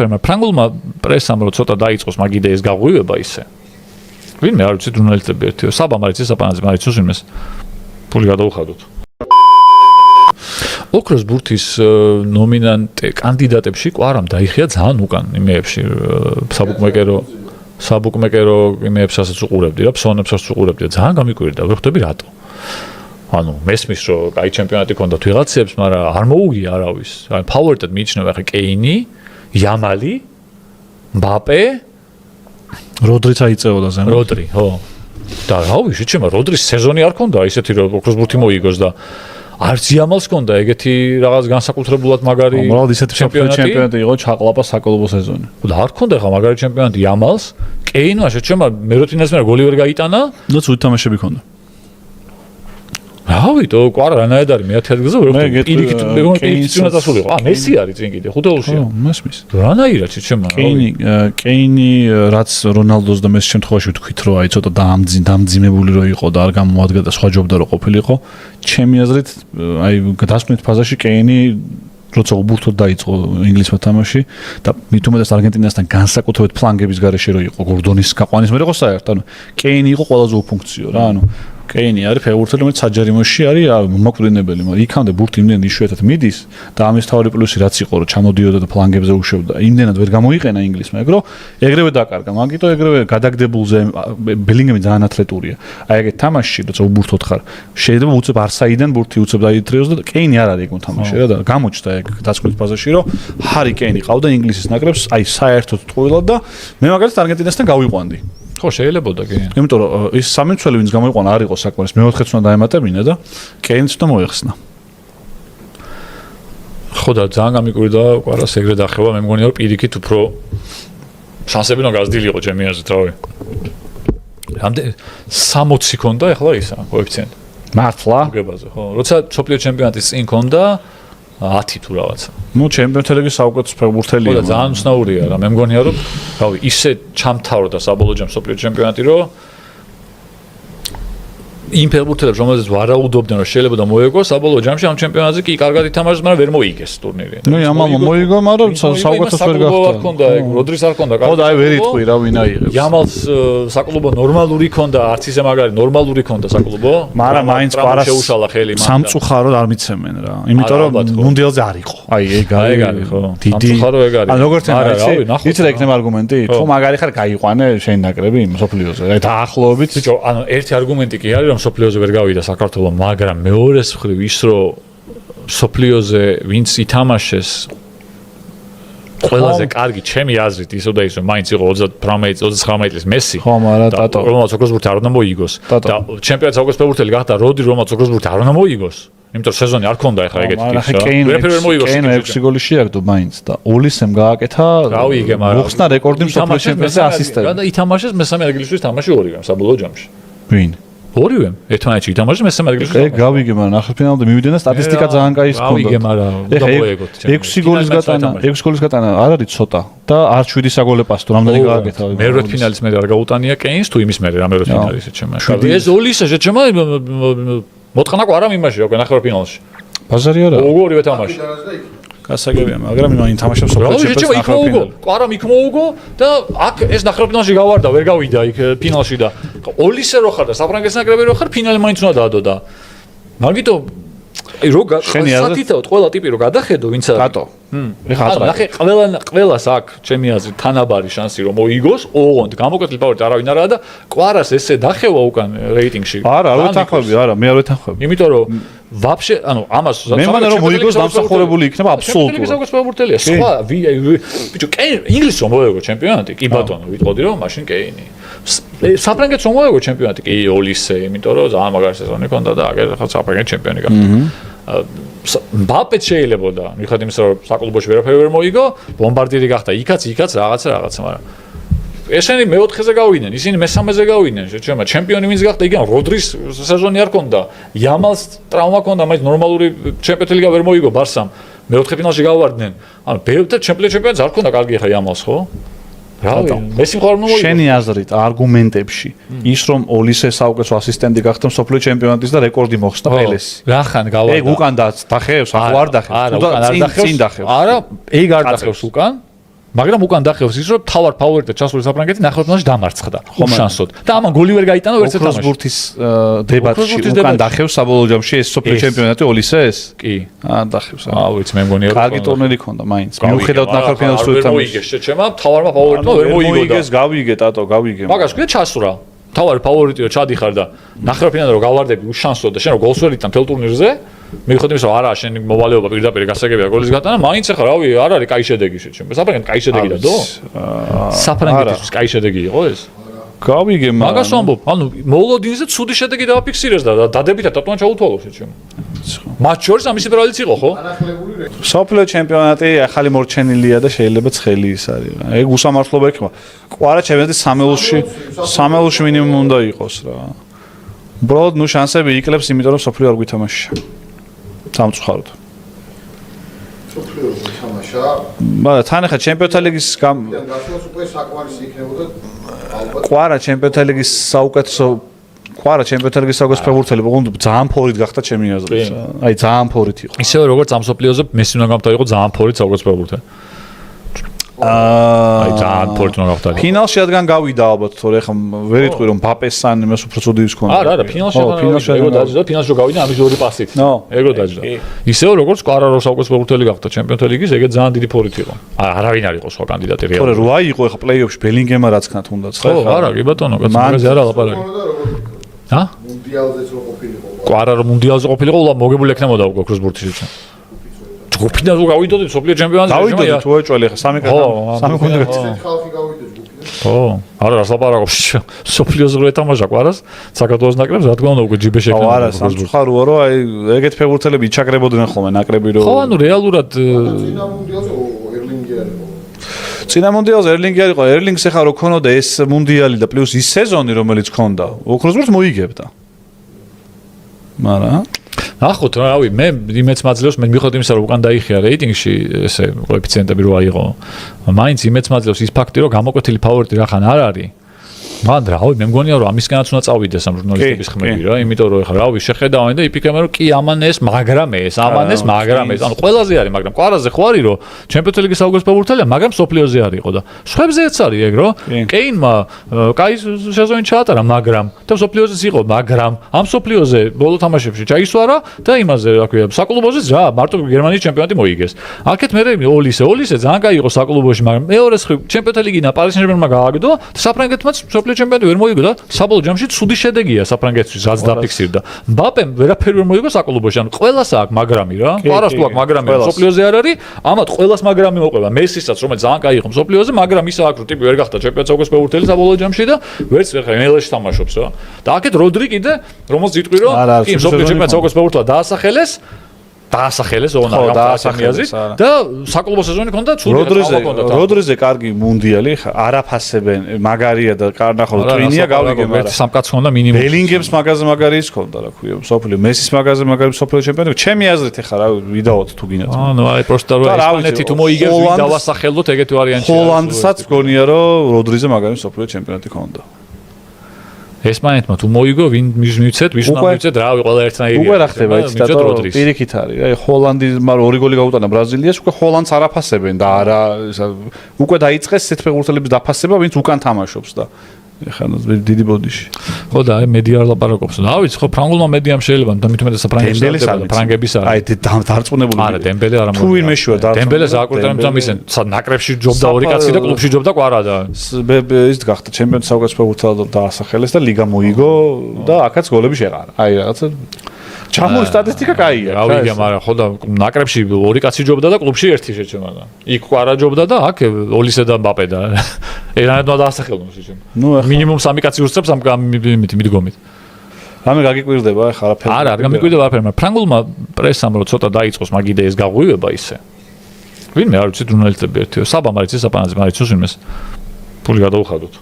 ფრანგულმა პრესამ რო ცოტა დაიწყოს მაგ იდეის გაღვივება ისე. ვინმე არ ვიცი ჟურნალისტები ერთიო, საბამ არის ესაპანაძე, მაგრამ იცის იმეს. ფული გადაუხადოთ. ოქროს ბურთის ნომინანტ კანდიდატებში კვარამ დაიხია ძალიან უკან იმეებში საბუკმეკერო იმეებსაც უყურებდი რა, ფსონებსაც უყურებდი და ძალიან გამიკვირდა, ვერ ხვდები რატო. ანუ მესმის რომ კაი ჩემპიონატი ქონდათ ვიღაცებს, მაგრამ არ მოუგია არავის. აი ფავორიტად მიიჩნევა ხა კეინი, იამალი, მბაპე, როდრიც აიწეოდა ზემოთ. როდრი, ხო. და რავი, შეჩემა როდრის სეზონი არ ქონდა ისეთი რომ ოქროს ბურთი მოიგოს და არც იამალს ქონდა ეგეთი რაღაც განსაკუთრებულად მაგარი ჩემპიონატი იყო ჩაყლაპა საკლუბო სეზონი. და არ ქონდა ხა მაგარი ჩემპიონატი იამალს, კეინმა შეჩემა მეროთინას მერე გოლი ვერ გაიტანა და ცუდი თამაშები ქონდა. რავი, თო კვარა რანაირად არის მე-10 ადგილზე ვერ ვხვდი. პირიქით მეგონი დასულიყო. მესი არის წინ კიდე ხუთეულშია. მესმის. რანაირად შეჩემა. კეინი რაც რონალდოს და მესის შემთხვევაში ვთქვით რომ აი ცოტა დამძიმებული რო იყო და არ გამოადგა და სხვა ჯობდა რო ყოფილიყო, ჩემი აზრით აი დასკვნით ფაზაში კეინი როცა უბურთოდ დაიწყო ინგლისმა თამაში და მით უმეტეს არგენტინასთან განსაკუთრებით ფლანგების გარეშე რო იყო გორდონის გაყვანის მერე იყო საერთოდ ანუ კეინი იყო ყველაზე უფუნქციო რა ანუ კეინი არის ფეხბურთელი რომელიც საჯარიმოში არის მომაკვდინებელი მაგრამ იქამდე ბურთი იმდენად იშვიათად მიდის და ამის თავი პლუსი რაც იყო რომ ჩამოდიოდა და ფლანგებზე უშვებდა იმდენად ვერ გამოიყენა ინგლისმა ეგრო ეგრევე დაკარგა მაგიტო ეგრევე გადაგდებულზე ბელინგემი ძალიან ათლეტურია აი ეგეთ თამაშში როცა უბურთოდ ხარ შეიძლება უცებ არსაიდან ბურთი უცებ დაიტრიოს და კეინი არ არის ეგ მოთამაშე რა და გამოჩნდა ეგ დასკვნის ფაზაში რომ ჰარი კეინი ყავდა ინგლისის ნაკრებს აი საერთოდ ტყუილად და მე მაგალითად არგენტინასთან გავიყვანდი ხო შეიძლებოდა კი. იმიტომ რომ ის სამი მცველი ვინც გამოიყვანა არ იყო საკმარის მე-4-ს უნდა დაემატებინა და კეინიც უნდა მოეხსნა. ხო და ძალიან გამიკვირდა კვარას ეგრე დახევა მე მგონია რომ პირიქით უფრო შანსები უნდა გაზრდილი იყო ჩემი აზრით რავი. რამდენი 60 ქონდა ახლა ისა კოეფიციენტი. მართლა? გებაზე ხო. როცა სოფლიო ჩემპიონატის წინ ქონდა 10 თუ რაღაცა. ნუ ჩემპიონთა ლიგის საუკეთესო ფეხბურთელია. ხო და ძალიან უცნაურია რა. მე მგონია რომ რავი, ისე ჩამთავრდა საბოლოო ჯამში სოფლიო ჩემპიონატი რომ იმ ფეხბურთელებს რომელზეც ვარაუდობდნენ რომ შეიძლება და მოიგოს საბოლოო ჯამში ამ ჩემპიონატზე კი კარგად ითამაშეს, მაგრამ ვერ მოიგეს ტურნირი. ნუ იამალმა მოიგო, მაგრამ საუკეთესო ვერ გახდა. როდრის არ ქონდა კარგი. ხო და აი ვერ იტყვი რა ვინ აიღებს. იამალს საკლუბო ნორმალური ქონდა, არც ისე მაგარი ნორმალური ქონდა საკლუბო. მაგრამ მაინც პარას შეუშალა ხელი მან. სამწუხაროდ არ მიცემენ რა. იმიტომ რომ მუნდიალზე არ იყო. აი ეგ არის ხო. დიდი. სამწუხარო ეგ არის. ანუ როგორც იცი რა იქნება არგუმენტი? თუ მაგარი ხარ გაიყვანე შენ ნაკრები სოფლიოზე. აი დაახლოებით. ბიჭო, ანუ ერთი არგუმენტი კი არის რომ სოფლიოზე ვერ გავიდა საქართველოს, მაგრამ მეორეს მხრივ ის რომ სოფლიოზე ვინც ითამაშეს ყველაზე კარგი ჩემი აზრით ისო და ისო მაინც იყო 38-39 წლის მესი. ხო, მაგრამ ტატო რომელსაც ოქროს ბურთი არ უნდა მოიგოს და ჩემპიონატის საუკეთესო ფეხბურთელი გახდა როდი რომელსაც ოქროს ბურთი არ უნდა მოიგოს. იმიტომ რომ სეზონი არ ქონდა ახლა ეგეთი ტიპის რა. ვერაფერი ვერ მოიგოს. კეინო 6 გოლი შეაგდო მაინც და ოლისემ გააკეთა. რავი იგე, მაგრამ მოხსნა რეკორდი სოფლიო ჩემპიონატზე ასისტენტი. და ითამაშეს მესამე ადგილისთვის თამაში ორივემ საბოლოო ჯამში. ვინ? ორივემ ერთმანეთში ითამაშეს მესამე ადგილში. ეგ გავიგე, მაგრამ ახალფინალამდე მივიდნენ და სტატისტიკა ძალიან კაი ჰქონდა. გავიგე, მაგრამ უნდა მოეგოთ. 6 გოლის გატანა არ არის ცოტა და არ 7 საგოლე პასტო რამდენი გააკეთა. მერვე ფინალის მე არ გაუტანია კეინს თუ იმის მე რა მერვე ფინალის შეჩემა. ეს ოლისა შეჩემა მოტყნა კვარამ იმაში რა ნახევარ ფინალში. ბაზარი არა. ორივე თამაში. გასაგებია, მაგრამ იმან თამაშობს სოფლიო ჩემპიონატში. იქ მოუგო, კვარამ იქ მოუგო და აქ ეს ნახევარ ფინალში გავარდა, ვერ გავიდა იქ ფინალში და ოლისე რო ხარ და საფრანგეთის ნაკრები რო ხარ, ფინალი მაინც უნდა დაადო და მაგიტო აი რო სათითაოდ ყველა ტიპი რო გადახედო, ვინც არის. რატო? ეხა ნახე, ყველას აქვს ჩემი აზრით თანაბარი შანსი რომ მოიგოს, ოღონდ გამოკვეთილი ფავორიტი არავინ არაა და კვარას ესე დახევა უკან რეიტინგში. არა, არ ვეთანხმები, არა, მე არ ვეთანხმები. იმიტომ რომ ვაფშე, ანუ ამას მე მგონია რომ მოიგოს დამსახურებული იქნება აბსოლუტურად. საუკეთესო ფეხბურთელია. სხვა ბიჭო, ინგლისს რომ მოიგო ჩემპიონატი, კი ბატონო, ვიტყოდი რომ მაშინ კეინი. საფრანგეთს რომ მოიგო ჩემპიონატი, კი ოლისე, იმიტომ რომ ძალიან მაგარი სეზონი ჰქონდა და აგერ ხა საფრანგეთის ჩემპიონი გახდა. მბაპეც შეიძლება და მიხად იმისა რომ საკლუბოში ვერაფერი ვერ მოიგო, ბომბარდიერი გახდა იქაც, რაღაცა, მაგრამ ესენი მე-4-ზე გავიდნენ, ისინი მე-3-ზე გავიდნენ, შეჩვენა ჩემპიონი ვინც გახდა, იგი როდრის სეზონი არ ქონდა, იამალს ტრავმა ქონდა, მაინც ნორმალური ჩემპიონთა ლიგა ვერ მოიგო ბარსამ, მე-4 ფინალში გავარდნენ. ანუ ბევრთა ჩემპიონს არ ქონდა კარგი ხა იამალს, ხო? რავი, მესი მხარ უნდა მოიგოს. შენი აზრით არგუმენტებში ის რომ ოლისე საუკეთესო ასისტენტი გახდა სოფლიო ჩემპიონატის და რეკორდი მოხსნა პელესი. რახან გავარდა. ეგ უკან დახევს, ახლა არ დახევს. წინ დახევს. არა, ეგ არ დახევს უკან. მაგრამ უკან დახევს ის რომ თავარ ფავორიტად ჩასული საფრანგეთი ნახევარფინალში დამარცხდა უშანსოდ და ამან გოლი ვერ გაიტანა ვერც ერთ თამაში ოქროს დებატში უკან დახევს საბოლოო ჯამში ეს სოფლიო ჩემპიონატი ოლისეს კი დახევს ვიცი მე მგონია კარგი ტურნირი ქონდა მაინც მიუხედავად ნახევარფინალში ვერ მოიგეს შეჩემა თავარმა ფავორიტმა ვერ მოიგო და გავიგე ტატო გავიგე მაგას ქვია ჩასურა თავარი ფავორიტი რომ ჩადიხარ და ნახევარფინალზე რომ გავარდები უშანსოდ და შენ რომ გოლს ვერ იტან თელ ტურნირზე მიუხედავად იმისა რომ არა შენ მოვალეობა პირდაპირ გასაგებია გოლის გატანა მაინც ახლა რავი არ არის კაი შედეგი შეჩემ საფრანგეთი კაი შედეგი დადო საფრანგეთის კაი შედეგი იყო ეს გავიგე მაგას ვამბობ ანუ მოლოდინზე ცუდი შედეგი დააფიქსირეს და დადებითად დატოვა ჩაუთვალოს შეჩემ მათ შორის ამის პროელიც იყო ხო სოფლიო ჩემპიონატი ახალი მორჩენილია და შეიძლება ცხელი ის არის ეგ უსამართლობა იქნება ყვარა ჩემპიონატი სამეულში მინიმუმ უნდა იყოს რა უბრალოდ ნუ შანსები იკლებს იმიტომ რომ სოფლიო არ გვითამაშია სამწუხაროდ სოფლიო გვითამაშა მაგრამ თან ახლა ჩემპიონთა ლიგის გასულს უკვე საკმარისი იქნებოდა ალბათ ყვარა ჩემპიონთა ლიგის საუკეთესო ყვარა ჩემპიონთა ლიგის საუკეთესო ფეხბურთელი ოღონდ ძალიან ფორით გახდა ჩემი აზრით აი ძალიან ფორით იყო ისევე როგორც ამ სოფლიოზე მესი უნდა გამტარიყო ძალიან ფორით საუკეთესო ფეხბურთელი აი ძალიან ფორით უნდა გავხდარი ფინალში რადგან გავიდა ალბათ თორე ხა ვერ იტყვი რომ ბაპეს ან იმას უფრო ცუდი ის ქონდა არა ფინალში ეგო დაჯდა ფინალში გავიდა ამის ორი პასით ეგო დაჯდა ისევე როგორც კვარა რო საუკეთესო ფეხბურთელი გახდა ჩემპიონთა ლიგის ეგეც ძალიან დიდი ფორით იყო არავინ არ იყო სხვა კანდიდატი რეალურად თორე რო აიყო ხა პლეიოფში ბელინგემა რაც ქნათ უნდაც ხო არა კი ბატონო მაგაზე არა ლაპარაკი ჰა მუნდიალზეც რო ყოფილიყო კვარა რო მუნდიალზე ყოფილიყო მოგებული ექნებოდა უკვე ოქროსბურთში გუფინალზე გავიდოდით სოფლიო ჩემპიონატზე გავიდოდით თუ ეჭველი ხა სამი ქონდა ხალხი გავიდეთ გუფინალზე ხო არა რას ლაპარაკობს სოფლიოზე რო ეთამაშა კვარას საქართველოს ნაკრებს რა თქმა უნდა უკვე ჯიბეში ექნება არა სამწუხაროა რომ აი ეგეთ ფეხბურთელები იჩაგრებოდნენ ხოლმე ნაკრები რო ხო ანუ რეალურად წინა მუნდიალზე ერლინგი არ იყო წინა მუნდიალზე ერლინგი არ იყო ერლინგს ეხა რო ქონოდა ეს მუნდიალი და პლუს ის სეზონი რომელიც ქონდა ოქროსბურთს მოიგებდა მაგრამ ნახოთ რავი მე იმეც მაძლევს მე მიხოთ იმისა რომ უკან დაიხია რეიტინგში ესე კოეფიციენტები რო აიღო მაინც იმეც მაძლევს ის ფაქტი რომ გამოკვეთილი ფავორიტი რახან არ არის მაგრამ რავი მე მგონია რომ ამისგანაც უნდა წავიდეს ამ ჟურნალისტების ხმები რა იმიტომ რომ ეხლა რავი შეხედავენ და იფიქრებენ რომ კი ამან ეს მაგრამ ეს ანუ ყველაზე არის მაგრამ კვარაზე ხო არის რომ ჩემპიონთა ლიგის საუკეთესო ფეხბურთელია მაგრამ სოფლიოზე არ იყო და სხვებზეც არის ეგ რომ კეინმა კაი სეზონი ჩაატარა მაგრამ და სოფლიოზეც იყო მაგრამ ამ სოფლიოზე ბოლო თამაშებში ჩაისვარა და იმაზე რა ქვია საკლუბოზეც რა მარტო გერმანიის ჩემპიონატი მოიგეს აქეთ მე ოლისე ძალიან კაი იყო საკლუბოში მაგრამ მეორეს ჩემპიონთა ლიგინა პარი სენ-ჟერმენმა გააგდო და საფრანგეთმაც ჩემპიონატი ვერ მოიგო და საბოლოო ჯამში ცუდი შედეგია საფრანგეთთვის რაც დაფიქსირდა. მბაპემ ვერაფერი ვერ მოიგო საკლუბოში. ანუ ყველას აქვს მაგრამი რა. პარას თუ აქვს მაგრამი სოფლიოზე არ არის, ამათ ყველას მაგრამი მოყვება. მესისაც რომელიც ძალიან კაი იყო სოფლიოზე, მაგრამ ის აქვს რომ ტიპი ვერ გახდა ჩემპიონატის საუკეთესო ფეხბურთელი საბოლოო ჯამში და ვერც ვერ ხარ MLS-ში თამაშობს რა. და აქეთ როდრი კიდე რომელს იტყვი რომ კი სოფლიო ჩემპიონატის საუკეთესო ფეხბურთელად დაასახელეს ოღონდ დაასახელეს და საკლუბო სეზონი ქონდა ცუდი როდრიზე კარგი მუნდიალი ხა არაფასებენ მაგარია და კარნახო ტვინია გავიგე მაგრამ სამკაც ხონდა მინიმუმ ბელინგემს მაგაზე ის ქონდა რა ქვია სოფლიო მესის მაგაზე სოფლიო ჩემპიონატი ჩემი აზრით ხა რა ვიდაოთ თუ გინდათ ანუ აი პროსტა რა ესპანეთი თუ მოიგებს ვინ დავასახელოთ ეგეთი ვარიანტია ჰოლანდსაც გონია რომ როდრიზე მაგარი სოფლიო ჩემპიონატი ქონდა ესპანეთმა თუ მოიგო ვინ მივცეთ ვინ უნდა მივცეთ რავი ყველა ერთნაირია უკვე რა ხდება იცი და პირიქით არის აი ჰოლანდი მაგრამ ორი გოლი გაუტანა ბრაზილიას უკვე ჰოლანდს არაფასებენ და არა უკვე დაიწყეს ესეთ ფეხბურთელების დაფასება ვინც უკან თამაშობს და ეხლა დიდი ბოდიში ხო და აი მედია არ ლაპარაკობს და ავიც ხო ფრანგულმა მედიამ შეიძლება და მithumetes საფრანგეთის ფრანგების არის აი დარწმუნებული არა დემბელე არ თუ ვინმე შუა დარწმუნებული დემბელეს აკურტემ ისენ ნაკრებში ჯობდა ორი კაცი და კლუბში ჯობდა კვარა და ის გახდა ჩემპიონის საუკეთესო ფეხბურთელად დაასახელეს და ლიგა მოიგო და აქაც გოლები შეყარა აი რაღაცა ჩამური სტატისტიკა კაია რა ვიგე მაგრამ ხო და ნაკრებში ორი კაცი ჯობდა და კლუბში ერთი შეჩემა და იქ კვარა ჯობდა და აქ ოლისე და მბაპე და ერთად დაასახელონ შეჩემა მინიმუმ 3 კაცი უსწრებს ამ მიდგომით რამე გაგიკვირდება ახლა არაფერი არა არ გამიკვირდება არაფერი მაგრამ ფრანგულმა პრესამ რო ცოტა დაიწყოს მაგ იდეის გაღვივება ისე ვინმე არ ვიცი ჟურნალისტები ერთიო საბამ არის ეს საპანაძე მაგრამ იცის ვინმეს ფული გადაუხადოთ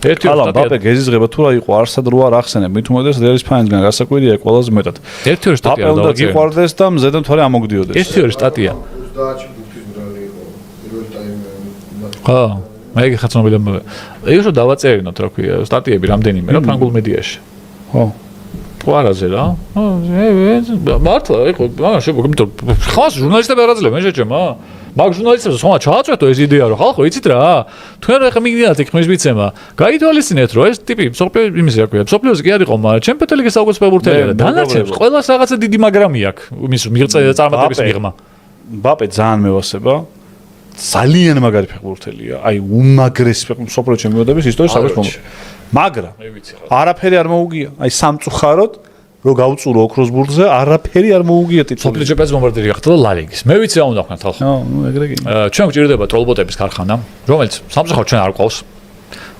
ერთიო ხალხ მბაპე გეზიზღება თუ რა იყო არსად რო არ ახსენებ მithumetes რეალის ფაინისგან გასაკვირია ყველაზე მეტად ერთიო სტატია და უნდა გიყვარდეს და მზედან თორე ამოგდიოდეს ერთიო სტატია 30-ში ბუფის მრალი იყო პირველ ტაიმში ხო მე ხაცნობილებმა ეგ რო დავაწერინოთ რა ქვია სტატიები რამდენიმე რა ფრანგულ მედიაში ხო ყვარაზე რა. მართლა, ეხლა მაგას შეგვიძლია ხას ჟურნალისტები არ აძლევენ შეჭემა. მაგ ჟურნალისტებს ხომ ჩააწვეთო ეს იდეა რომ ხალხო იცით რა. თქვენ რა ხა მიგდიათ იქ ხმის მიცემა. გაითვალისწინეთ რომ ეს ტიპი სოფლიო იმის რა ქვია. სოფლიოზე კი არ იყო, მაგრამ ჩემპიონთა ლიგის საუკეთესო ფეხბურთელია და დანარჩენებს ყველას რაღაცა დიდი მაგრამი აქვს. იმის მიღწევა და წარმატების მიღმა. მბაპე ძალიან მევასება. ძალიან მაგარი ფეხბურთელია. აი უმაგრესი სოფლიო ჩემპიონატების ისტორიის საფეხბურთო. მაგრამ არაფერი არ მოუგია. აი სამწუხაროდ რო გაუწურო ოქროსბურთზე, არაფერი არ მოუგია ტიტული. სოფლიო ჩემპიონატის ბომბარდირი გახდა და ლა ლიგის. მე ვიცი რა უნდა ვქნათ ხალხო. ეგრე კი. ჩვენ გვჭირდება ტროლბოტების ქარხანა, რომელიც სამწუხაროდ ჩვენ არ გვყავს.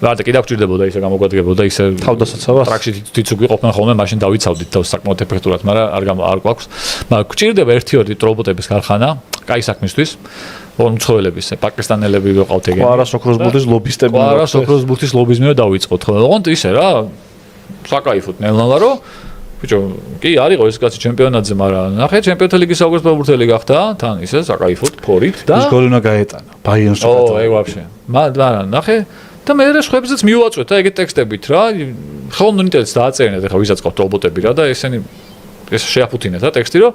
ვარდა კიდევ გვჭირდებოდა ისე გამოგვადგებოდა ისე თავდასაცავად. ტრაქში თიცუგი ყოფნა ხოლმე, მაშინ დავიცავდით თავს საკმაოდ ეფექტურად, მაგრამ არ გვაქვს. მაგრამ გვჭირდება 1-2 ტროლბოტების ქარხანა, კაი საქმისთვის. უცხოელების, პაკისტანელები ვიყავთ ეგენი. ყვარას ოქროსბურთის ლობისტები. ყვარას ოქროსბურთის ლობიზმი დავიწყოთ. ოღონდ ისე რა, საკაიფოთ ნელ-ნელა რომ ბიჭო, კი არისო ეს კაცი ჩემპიონატზე, მაგრამ ნახე ჩემპიონთა ლიგის საუკეთესო ფეხბურთელი გახდა, თან ისე საკაიფოთ ფორით და ის გოლი უნდა გაეტანა. ბაიერნს ო, ეგ ვაფშე. მაგრამ ნახე და მე სხვებზეც მივაწვეთ ეგეთ ტექსტებით რა. ხოლმე ინტერნეტს დააწერინეთ ახლა ვისაც ყავთ რობოტები რა და ესენი ეს შეაფუთინეთ რა ტექსტი რომ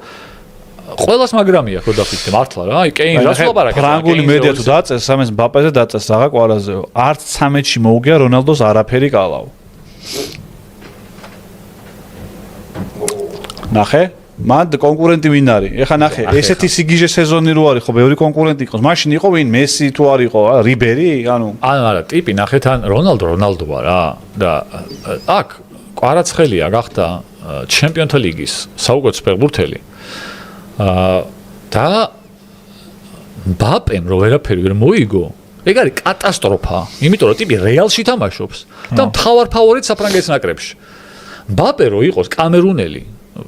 ყველას მაგრამი აქვს რო დაფიქრე მართლა რა. აი კეინ რას ლაპარაკებს? ფრანგული მედია თუ დაწერს, ამას მბაპეზე დაწერს რაღა ყვარაზეო. არც 13-ში მოუგია რონალდოს არაფერი კალავ. ნახე, მან კონკურენტი ვინ არის? ეხა ნახე, ესეთი სიგიჟე სეზონი რო არის, ხო, ბევრი კონკურენტი იყოს. მაშინ იყო ვინ? მესი თუ არ იყო, რიბერი, ანუ არა, ტიპი ნახე თან რონალდოა რა და აქ კვარაცხელია გახდა ჩემპიონთა ლიგის საუკეთესო ფეხბურთელი. და მბაპემ რო ვერაფერი ვერ მოიგო, ეგ არის კატასტროფა, იმიტომ რომ ტიპი რეალში თამაშობს და მთავარ ფავორიტ საფრანგეთის ნაკრებში. მბაპე რო იყოს კამერუნელი,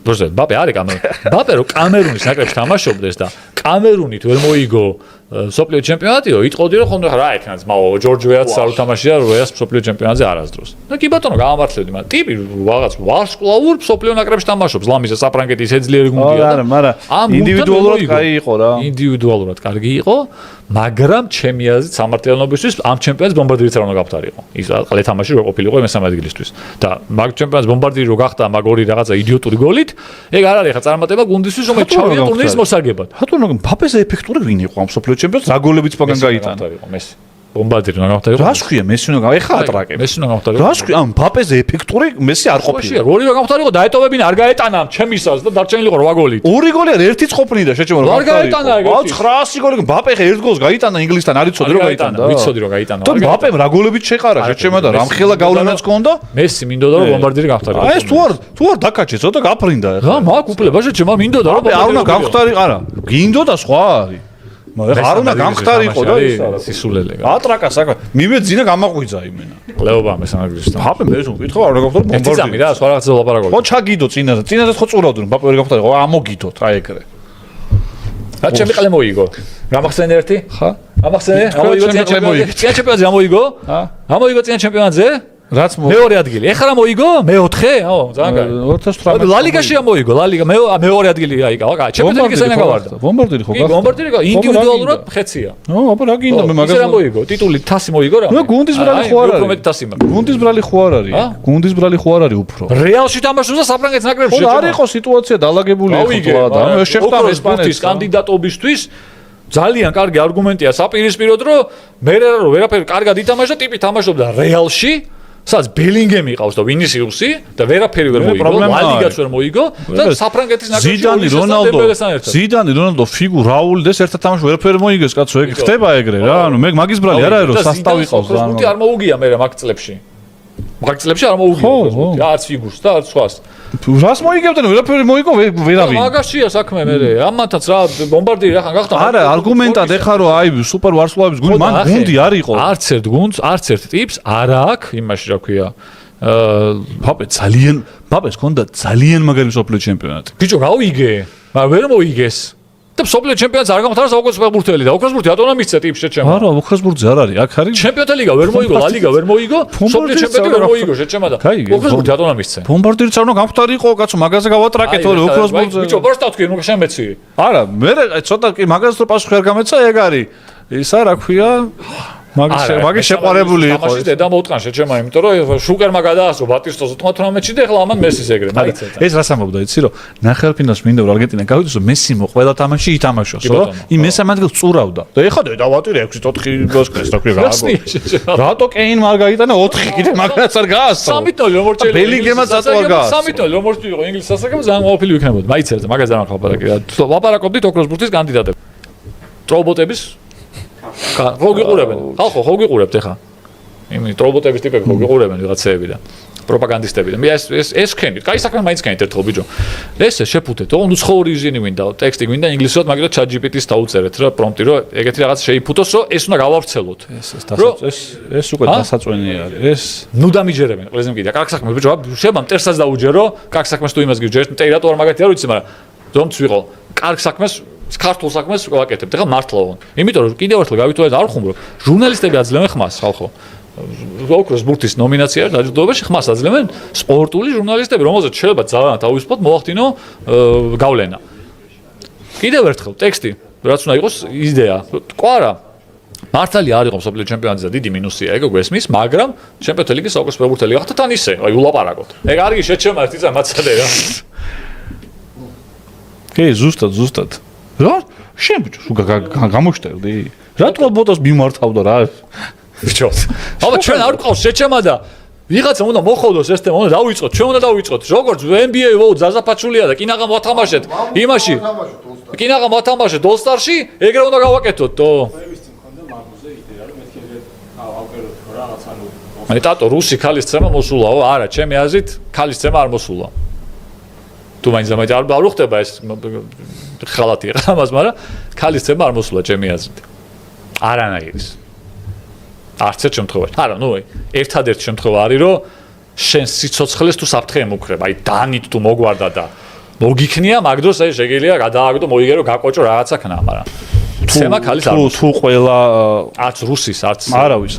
პროზეთ, მბაპე არის კამერუნელი. მბაპე რო კამერუნის ნაკრებში თამაშობდეს და კამერუნით ვერ მოიგო სოფლიო ჩემპიონატიო, იტყოდი რომ ხომ რა ეკნა ძმაო, ჯორჯ ვეაც არ უთამაშია როეას სოფლიო ჩემპიონატზე არასდროს. და კი ბატონო, გაამართლებდი, მაგრამ ტიპი რაღაც ვარსკვლავურ სოფლიო ნაკრებში თამაშობს, ლამიზა საფრანგეთის ეძლიერი გუნდია და მაგრამ ინდივიდუალურად კაი იყო რა. ინდივიდუალურად კარგი იყო, მაგრამ ჩემი აზრით სამართლიანობისთვის ამ ჩემპიონატს ბომბარდირიც არ უნდა გავხდარიყო. ის ყალე თამაში რო ყოფილიყო მესამე ადგილისთვის. და მაგ ჩემპიონატს ბომბარდირი რო გახდა მაგ ორი რაღაცა იდიოტური გოლით, ეგ არ არის ხა წარმატება გუნდისთვის, რომელიც ჩავია ტურნირის მოსაგებად. ხათუნო მბაპეზე ეფექტური ვინ იყო ამ სოფლიო ჩემპიონატს? რა გოლებიც მაგან გაიტანა? მესი. ბომბარდირი უნდა გავხდარიყო. რას ქვია მესი უნდა ეხა ატრაკებს. მესი უნდა გავხდარიყო. რას ქვია ამ მბაპეზე ეფექტური მესი არ ყოფილა. ორივე გავხდარიყო, დაეტოვებინა, არ გაეტანა ჩემისას და დარჩენილიყო 8 გოლით. ორი გოლი არ ერთიც ყოფნიდა შეჭემა რომ არ გაეტანა ეგ. 900 გოლი მბაპე ხა ერთ გოლს გაიტანა ინგლისთან არ იცოდი რომ გაიტანა. ვიცოდი რომ გაიტანა. და მბაპემ რა გოლებით შეყარა შეჭემა და რამხელა გავლენაც ჰქონდა? მესი მინდოდა რომ ბომბარდირი გავხდარიყო. აი ეს თუ არ დაკაჩე ცოტა გაფრინდა ეხლა. რა მაგ უფლება შეჭემა მინდოდა რომ არ უნდა გავხდარიყო არა. გინდოდა სხვა არის. მაგრამ არ უნდა გამხდარიყო და ის არა სისულელე. ატრაკა საკა მიმეძინა გამაყვიძა იმენა. ყლეობა მესამეგრისთან. მბაპე მე ვკითხავ არ უნდა გავხდარო ბომბარდირი. წამი რა, სხვა რაღაცა ლაპარაკობ. ხო ჩაგიდო წინაზე ხო წურავდნენ მბაპე ვერ გავხდარიყო ამოგიდოთ აი ეგრე. რა ჩემი ყლე მოიგო? გამახსენე ერთი? ხა? ამახსენე? ამოიგო წინა ჩემპიონატზე ამოიგო? ამოიგო წინა ჩემპიონატზე? რაც მეორე ადგილი. ეხლა რა მოიგო? მეოთხე? ო, ძალიან კარგი. 2018 ლა ლიგაში ამოიგო, ლა ლიგა მეორე ადგილი აიგო. აკა, ჩემპიონთა ლიგის ენა გავარდა. ბომბარდირი ხო გახდა? ბომბარდირი ინდივიდუალურად ხეცია. ო, აბა რა გინდა მე მაგას. ისე რა მოიგო? ტიტული თასი მოიგო რა? ნუ გუნდის ბრალი ხო არ არის? უფრო მეტი თასი მაქვს. გუნდის ბრალი ხო არ არის? გუნდის ბრალი ხო არ არის უფრო? რეალში თამაშობს და საფრანგეთის ნაკრებში. ხო არ იყო სიტუაცია დაალაგებული ხო და მე შეხვდა ესპანეთის კანდიდატობისთვის ძალიან კარგი არგუმენტია საპირისპიროდ რომ მე რა ვერაფერი კარგად ითამაშა ტიპი თამაშობდა რეალში სადაც ბელინგემი ყავს და ვინისიუსი და ვერაფერი ვერ მოიგო ლა ლიგაც ვერ მოიგო და საფრანგეთის ნაკრებში ზიდანი რონალდო ფიგუ რაული და ერთად თამაში ვერაფერი მოიგეს კაცო ეგ ხდება ეგრე რა ანუ მე მაგის ბრალი არ არის რომ სასტავი ყავს და ანუ არ მოუგია მე მაგ წლებში არ მოუგია არც ფიგურს და არც სხვას რას მოიგებდნენ ვერაფერი მოიგო ვერავინ მაგაშია საქმე მე ამათაც რა ბომბარდირი რახან გახდა არა არგუმენტად ეხა რომ აი სუპერ ვარსკვლავების გუნდი მან გუნდი არ იყო არც ერთ გუნდს არც ერთ ტიპს არა აქვს იმაში რა ქვია ბაპეს ჰქონდა ძალიან მაგარი სოფლიო ჩემპიონატი ბიჭო გავიგე მაგრამ ვერ მოიგეს და სოფლიო ჩემპიონატს არ გამხდარა საუკეთესო ფეხბურთელი და ოქროსბურთი ატონა მისცა ტიპს შეჭემა არა ოქროსბურთზე არ არის აქ არის ჩემპიონთა ლიგა ვერ მოიგო ლა ლიგა ვერ მოიგო სოფლიო ჩემპიონატი ვერ მოიგო შეჭემა და ოქროსბურთი ატონა მისცა ბომბარდირიც არ უნდა გამხდარიყო კაცო მაგაზე გავატრაკეთ ორი ოქროსბურთზე ბიჭო ბორსტა თქვი ნუ შემეცი არა მე ცოტა კი მაგაზე რო პასუხი არ გამეცა ეგ არის ისა რა ქვია მაგის შეყვარებული იყო. თამაშის დედა მოუტყან შეჩემა, იმიტომ რომ შუკერმა გადაასწრო ბატისტოს 98-ში და ეხლა ამან მესის ეგრე. ეს რას ამბობდა, იცი რომ ნახევარფინალში მინდა რომ არგენტინა გავიდეს, რომ მესი ყველა თამაში ითამაშოს, რომ იმ მესამე ადგილს წურავდა. და ეხლა დედა ვატირე 6-4 გოსკეს და ქვია რა. რატო კეინმა არ გაიტანა 4 კიდე მაგაც არ გაასწრო. 3-0 მომორჩილი. ბელინგემაც ატო არ გაასწრო. 3-0 მომორჩილი იყო ინგლისის სასაკამო ძალიან ყოფილი იქნებოდა. მაიცერზე მაგას ძალიან ხალბარაკი. ვაპარაკობდით ოქროსბურთის კანდიდატებს. ტრობოტების ხო გიყურებენ. ხალხო ხო გიყურებთ ეხა. იმი ტრობოტების ტიპები ხო გიყურებენ ვიღაცეები და პროპაგანდისტები და მე ეს ხენით. კაი საქმე მაინც ხენით ერთხელ ბიჭო. ეს შეფუთეთ, ნუ ცხოვრი იზინი მინდა, ტექსტი მინდა ინგლისურად, მაგრამ ChatGPT-ს დაუწერეთ რა პრომპტი, რომ ეგეთი რაღაც შეიფუთოს, რომ ეს უნდა გავავრცელოთ. ეს უკვე დასაწვენი არის. ეს ნუ დამიჯერებენ, ყველაზე მკიდა. კარგ საქმე ბიჭო, შეება მტერსაც დაუჯერო, კარგ საქმეს თუ იმას გიჯერეთ, მტერი რატო არ მაგათი არ ვიცი, მაგრამ რომც ვიყო, კარგ საქმეს ქართულ საქმეს ვაკეთებთ. ეხლა მართლა ვონ. იმიტომ რომ კიდევ ერთხელ გავითვალეთ არ ხუმრო. ჟურნალისტები აძლევენ ხმას, ხალხო. ოქროსბურთის ნომინაციაზე დაჯილდოებაში ხმას აძლევენ სპორტული ჟურნალისტები, რომელზეც შეიძლება ძალიან თავისუფლად მოახდინო გავლენა. კიდევ ერთხელ ტექსტი, რაც უნდა იყოს იდეა. კვარა მართალი არ იყო მსოფლიო ჩემპიონატზე დიდი მინუსია, ეგ გვესმის, მაგრამ ჩემპიონთა ლიგის საუკეთესო ფეხბურთელი გახდა თან ისე, აი ულაპარაკოთ. ეგ არ იგი შეჩემა ერთი წამი მაცადე რა. კი, ზუსტად. რა? შენ ბიჭო, გამოშტერდი? რატო ბოტოს მიმართავდა რა? ბიჭო. აბა ჩვენ არ გვყავს შეჩემა და ვიღაცა უნდა მოხოდოს ეს თემა, უნდა დავიწყოთ, ჩვენ უნდა დავიწყოთ. როგორც NBA ვოუ ზაზაფაჩულია და კინაღამ ვათამაშეთ იმაში. კინაღამ ვათამაშეთ All-Star-ში, ეგრე უნდა გავაკეთოთ, თო. მე ტატო რუსი ქალის ცემა მოსულაო, არა, ჩემი აზრით ქალის ცემა არ მოსულა. თუ მაინც არ უხდება ეს ხალათი რა ამას, მაგრამ ქალის ცემა არ მოსულა ჩემი აზრით. არანაირის. არც ერთ შემთხვევაში. არა, ნუ ერთადერთი შემთხვევა არის, რომ შენ სიცოცხლეს თუ საფრთხე ემუქრება, აი დანით თუ მოგვარდა და მოგიქნია, მაგ დროს აი შეგიძლია გადააგდო, მოიგერო, გაკოჭო რაღაცა ქნა, მაგრამ ცემა ქალის არ თუ ყველა არც რუსის, არც არავის.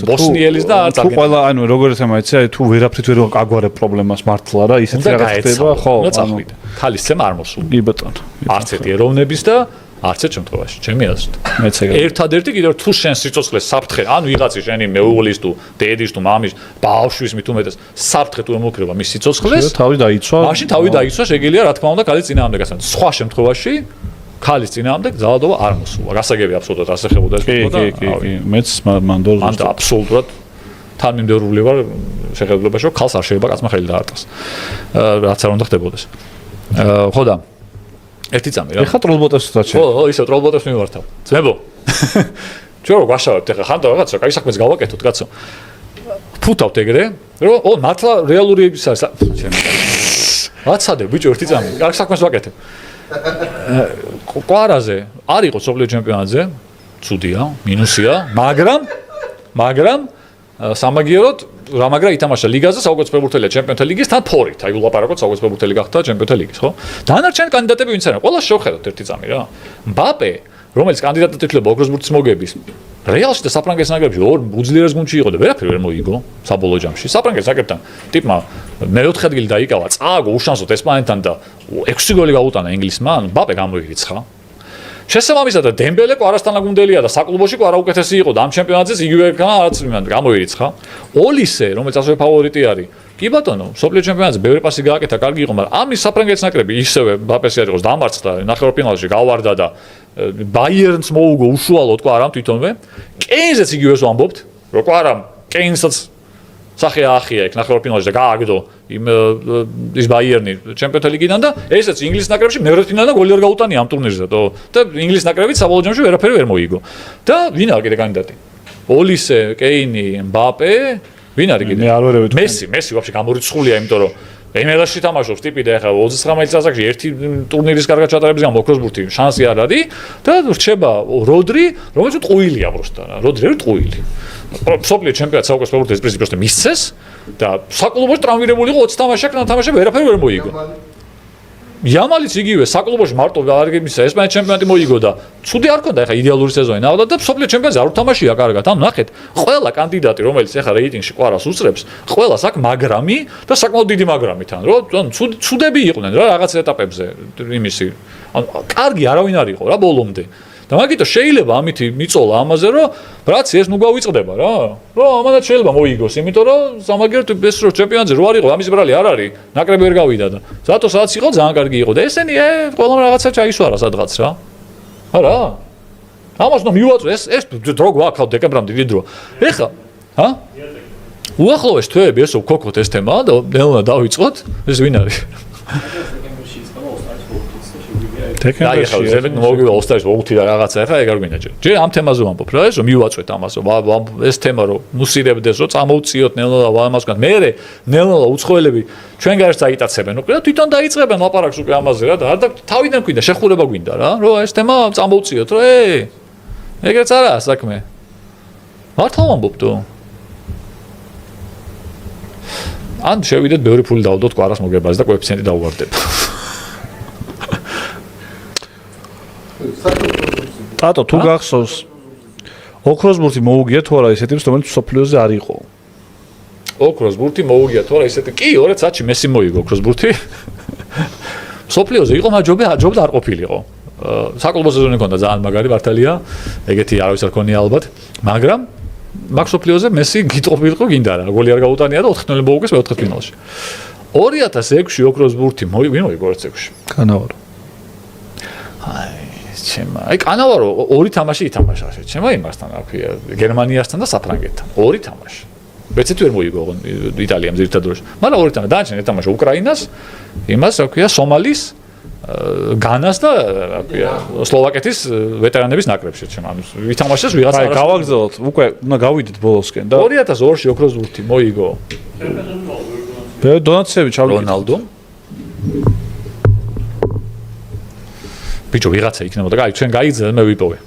ბოსნიელის და არც თუ ყველა, ანუ როგორ თემა იცი, აი თუ ვერაფრით ვერ გაგვარებ პრობლემას მართლა რა, ისეთი რაღაც ხდება, ხო? უნდა წახვიდე. ქალის ცემა არ მოსულა. კი ბატონო. არც ერთი ეროვნების და არც ერთ შემთხვევაში, ჩემი აზრით. მეც ეგრე. ერთადერთი კიდევ თუ შენ სიცოცხლეს საფრთხე, ანუ ვიღაცის შენი მეუღლის თუ დედის თუ მამის, ბავშვის მით უმეტეს საფრთხე თუ ემუქრება მის სიცოცხლეს, თავი დაიცვა. მაშინ თავი დაიცვა, შეგიძლია რა თქმა უნდა ქალის წინააღმდეგ გასცენ. სხვა შემთხვევაში ქალის წინააღმდეგ ძალადობა არ მოსულა. გასაგები აბსოლუტურად ასე ხებოდა ეს თქმა. კი, მეც მანდ აბსოლუტურად თანმიმდევრული ვარ შეხედულებაში, რომ ქალს არ შეიძლება კაცმა ხელი დაარტყას. რაც არ უნდა ხდებოდეს. ხო და ერთი წამი რა. ეხა ტროლბოტებს დაჩე. ხო, ისე ტროლბოტებს მივართავ. ძმებო. ჩვენ რო გვაშავებთ ეხა ხან და რაღაცა, კაი საქმეს გავაკეთოთ, კაცო. ფუთავთ ეგრე, რომ მართლა რეალური ის არის. აცადე ბიჭო ერთი წამი, კაი საქმეს ვაკეთებ. კვარაზე არ იყო სოფლიო ჩემპიონატზე, ცუდია, მინუსია, მაგრამ სამაგიეროდ რამაგრა ითამაშა ლიგაზე, საუკეთესო ფეხბურთელია ჩემპიონთა ლიგის თან ფორით. აი ულაპარაკოთ, საუკეთესო ფეხბურთელი გახდა ჩემპიონთა ლიგის, ხო? დანარჩენი კანდიდატები ვინც არიან? ყველა შევხედოთ ერთი წამი რა. მბაპე, რომელიც კანდიდატად ითვლება ოქროსბურთის მოგების, რეალში და საფრანგეთის ნაკრებში ორ უძლიერეს გუნდში იყო და ვერაფერი ვერ მოიგო საბოლოო ჯამში. საფრანგეთის ნაკრებთან ტიპმა მეოთხე ადგილი დაიკავა, წააგო უშანსოდ ესპანეთთან და 6 გოლი გაუტანა ინგლისმა, მბაპე გამოირიცხა. შესაბამისად და დემბელე კვარასთან გუნდელია და საკლუბოში კვარა უკეთესი იყო და ამ ჩემპიონატზეც იგივე არც გამოირიცხა. ოლისე, რომელიც ასევე ფავორიტი არის. კი ბატონო, სოფლიო ჩემპიონატზე ბევრი პასი გააკეთა, კარგი იყო, მაგრამ ამის საფრანგეთის ნაკრები ისევე მბაპეს იარაღოს დამარცხდა, ნახევარფინალში გავარდა და ბაიერნს მოუგო უშუალოდ კვარამ თვითონვე. კეინზეც იგივეს ვამბობთ, რომ კვარამ კეინსაც სახე აახია იქ ნახევარფინალში და გააგდო ის ბაიერნი ჩემპიონთა ლიგიდან და ესეც ინგლისის ნაკრებში მეორე ფინალიდან გოლი არ გაუტანია ამ ტურნირზე და ინგლისის ნაკრებიც საბოლოო ჯამში ვერაფერი ვერ მოიგო. და ვინ არის კიდე კანდიდატი? ოლისე, კეინი, მბაპე, ვინ არის კიდე? მესი ვაფშე გამორიცხულია, იმიტომ რომ MLS-ში თამაშობს ტიპი და ეხლა 29 წელიწადში ერთი ტურნირის კარგად ჩატარების გამო ოქროსბურთი შანსი არ არის და რჩება როდრი, რომელიც ტყუილია პროსტა რა. როდრი არის ტყუილი. სოფლიო ჩემპიონატ საუკეთესო ფეხბურთელის პრიზი პროსტა მისცეს და საკლუბოში ტრავმირებული იყო 20 თამაშში, თამაშები ვერაფერი ვერ მოიგო. იამალიც იგივე საკლუბოში მარტო არ გემისა ესპანეთის ჩემპიონატი მოიგო და ცუდი არ ქონდა ეხლა იდეალური სეზონი ნახდა და სოფლიო ჩემპიონატზე არ უთამაშია კარგად. ანუ ნახეთ, ყველა კანდიდატი რომელიც ეხლა რეიტინგში ყვარას უსწრებს, ყველას აქვს მაგრამი და საკმაოდ დიდი მაგრამი თან, რომ ცუდები იყვნენ რა რაღაც ეტაპებზე იმისი. ანუ კარგი არავინ არ იყო რა ბოლომდე. და მაგიტო შეიძლება ამითი მიწოლა ამაზე რომ რაც ეს ნუ გავიწყდება რა რომ ამანაც შეიძლება მოიგოს იმიტომ რომ სამაგერთ ეს რო ჩემპიონატზე რო არ იყო ამის ბრალი არ არის ნაკრები ვერ გავიდა და ზატო სადაც იყო ძალიან კარგი იყო და ესენი ყველამ რაღაცა ჩაისვარა სადღაც რა არა ამას ნუ მივაწვე ეს დრო გვაქვს დეკემბრამდე დიდი დრო ეხლა ჰა უახლოეს თვეები ესო ვქოქოთ ეს თემა და ნელა დავიწყოთ ეს ვინ არის დეკემბერში ზემეთ მოგივა ოსტარის 4 და რაღაცა ახლა ეგ არ გვინდა ჯერ ამ თემაზე ვამბობ რა ეს რომ მივაწვეთ ამას რომ ეს თემა რომ მუსირებდეს რომ წამოვწიოთ ნელა ამას ვქნათ მე ნელა უცხოელები ჩვენ გარშ დაიტაცებენ უკვე და თვითონ დაიწყებენ ლაპარაკს უკვე ამაზე რა და არ და თავიდან გვინდა შეხურება გვინდა რა რომ ეს თემა წამოვწიოთ რომ ეგრეც არა საქმე მართლა ვამბობ თუ ან შევიდეთ ბევრი ფული დავდოთ კვარას მოგებაზე და კოეფიციენტი დავუვარდებ ტატო თუ გახსოვს ოქროს ბურთი მოუგია თუ არა ისეთი რომელიც სოფლიოზე არ იყო ოქროს ბურთი მოუგია თუ არა ისეთი კი 2 საათში მესი მოიგო ოქროს ბურთი სოფლიოზე იყო მაგრამ ჯობდა არ ყოფილიყო საკლუბო სეზონი ჰქონდა ძალიან მაგარი მართალია ეგეთი არავის არ ქონია ალბათ მაგრამ მაგ სოფლიოზე მესი გიტყობილიყო გინდა რა გოლი არ გაუტანია და 4-0 მოუგეს მეოთხედფინალში 2006-ში ოქროს ბურთი ვინ მოიგო 2006-ში კანავარო ჩემა აი კანავარო ორი თამაში ითამაშა ჩემა იმასთან რა ქვია გერმანიასთან და საფრანგეთთან ორი თამაში მეცეთ ვერ მოიგო იტალიამ ზირთა დროში მაგრამ ორი თამაში დაანჩენ ეთამაშა უკრაინას იმას რა ქვია სომალის განას და რა ქვია სლოვაკეთის ვეტერანების ნაკრებში ჩემ ანუ ვითამაშეს ვიღაცა აი გავაგზავნოთ უკვე უნდა გავიდეთ ბოლოსკენ და 2002-ში ოქროს ბურთი მოიგო დონაცევი ჩავიდეთ რონალდო ბიჭო ვიღაცა იქნებოდა აი ჩვენ გაიგზავნა მე ვიპოვე